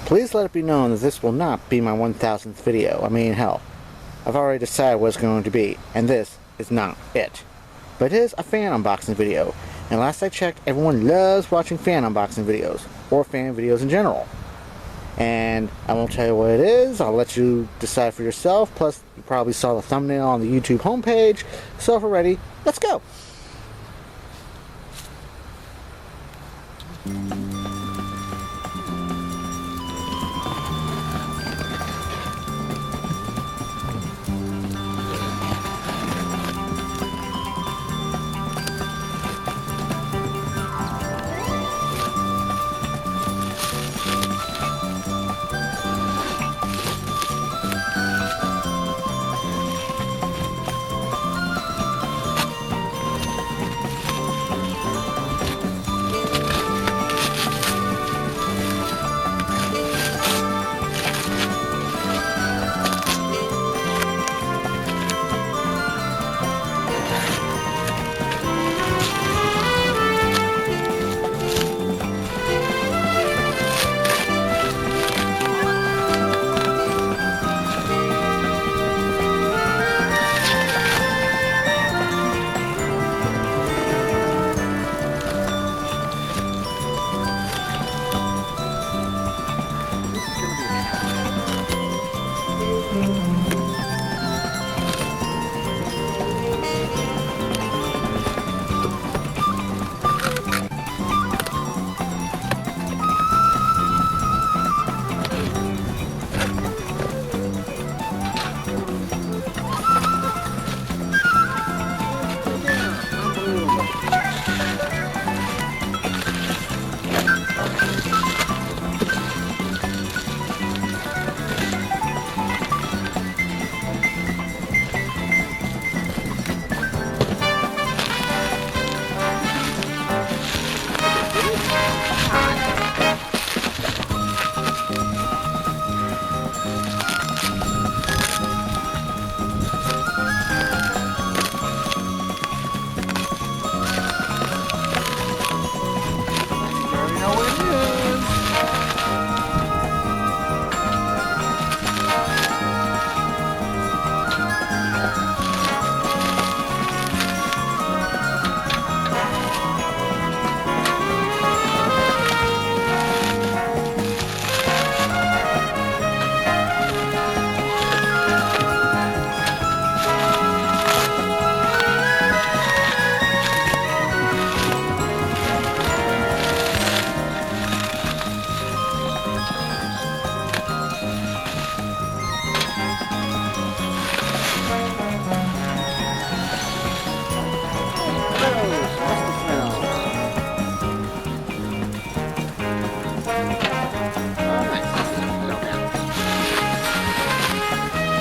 Please let it be known that this will not be my 1000th video. I mean, hell, I've already decided what it's going to be, and this is not it. But it is a fan unboxing video, and last I checked, everyone loves watching fan unboxing videos, or fan videos in general. And I won't tell you what it is, I'll let you decide for yourself, plus you probably saw the thumbnail on the YouTube homepage, so if we're ready, let's go!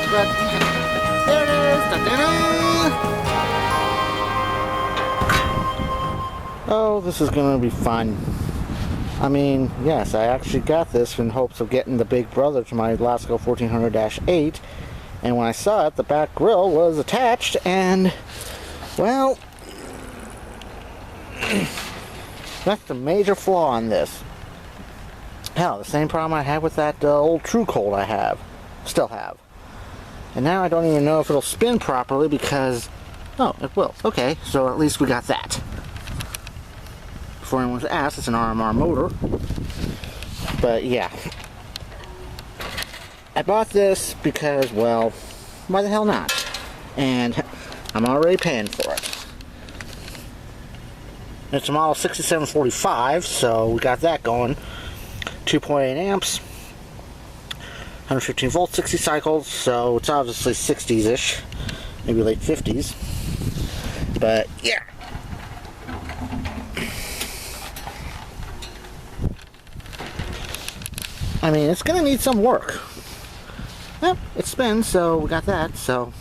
But there it is. Da-da-da! Oh, this is gonna be fun. I mean, yes, I actually got this in hopes of getting the big brother to my Lasko 1400-8, and when I saw it, the back grill was attached, and, well, that's the major flaw on this. Hell, the same problem I had with that old True Cold I have. Still have. And now I don't even know if it'll spin properly because... Oh, it will. Okay, so at least we got that. Before anyone's asked, it's an RMR motor. But yeah. I bought this because, well, why the hell not? And I'm already paying for it. It's a model 6745, so we got that going. 2.8 amps. 115 volts, 60 cycles, so it's obviously 60s-ish, maybe late 50s, but yeah. I mean, it's gonna need some work. Yep, it spins, so we got that, so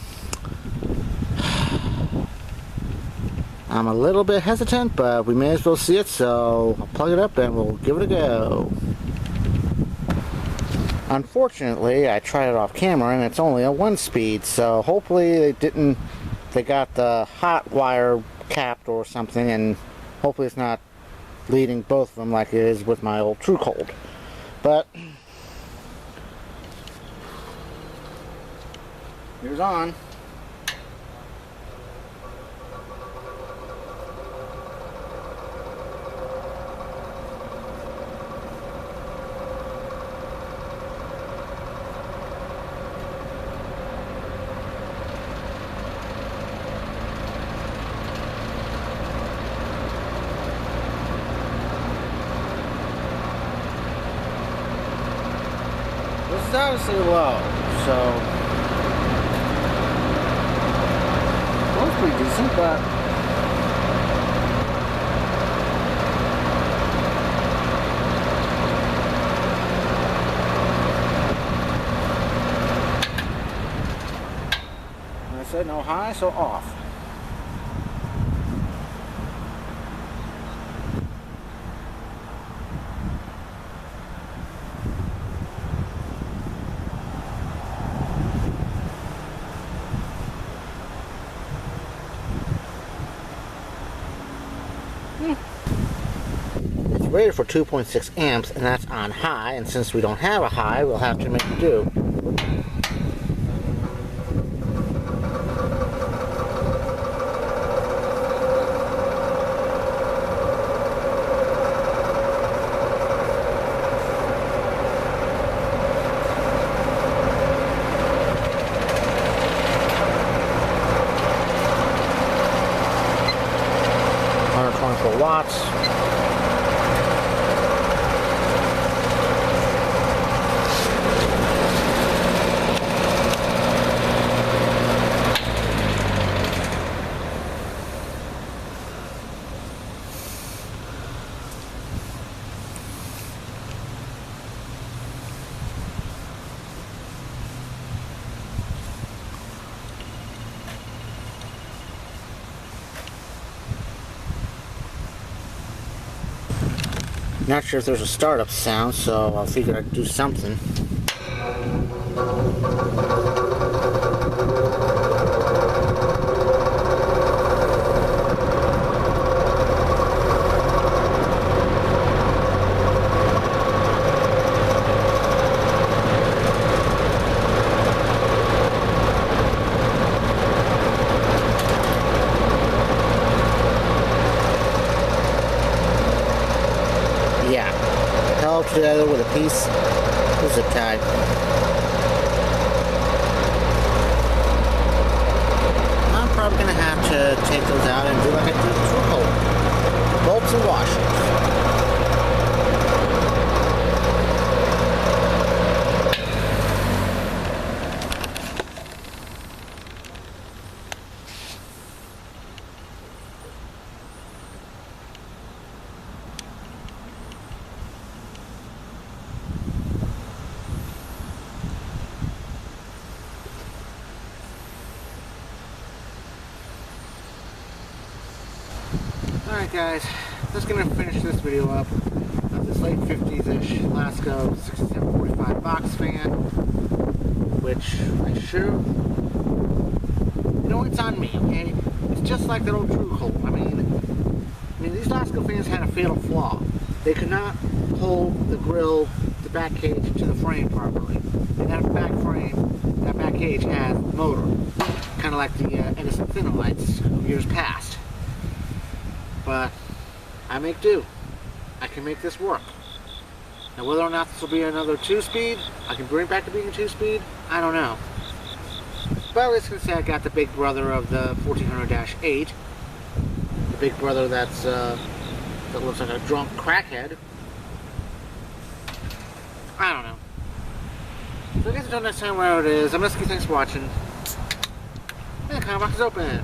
I'm a little bit hesitant, but we may as well see it, so I'll plug it up and we'll give it a go. Unfortunately, I tried it off camera and it's only a 1-speed, so hopefully they got the hot wire capped or something, and hopefully it's not leading both of them like it is with my old True Cold. But Here's on. This is obviously low, so both pretty decent, but like I said, no high, so off. It's rated for 2.6 amps, and that's on high, and since we don't have a high, we'll have to make do. Watts. Not sure if there's a startup sound, so I figured I'd do something. Yeah, held together with a piece of zip tie. I'm probably going to have to take those out and do like I did through hole. Bolts and washers. Alright guys, just gonna finish this video up of this late 50s-ish Lasko 6745 box fan, which I sure, you know, it's on me, okay? It's just like that old True Hole. I mean, these Lasko fans had a fatal flaw. They could not hold the grill, the back cage to the frame properly. They had a back frame, that back cage had a motor, kind of like the Edison Thinolights of years past. But I make do. I can make this work. Now whether or not this will be another 2-speed, I can bring it back to being a 2-speed, I don't know. But at least I can say I got the big brother of the 1400-8. The big brother that looks like a drunk crackhead. I don't know. So I guess until next time, where it is, I'm Eskie, thanks for watching. And the comment box is open.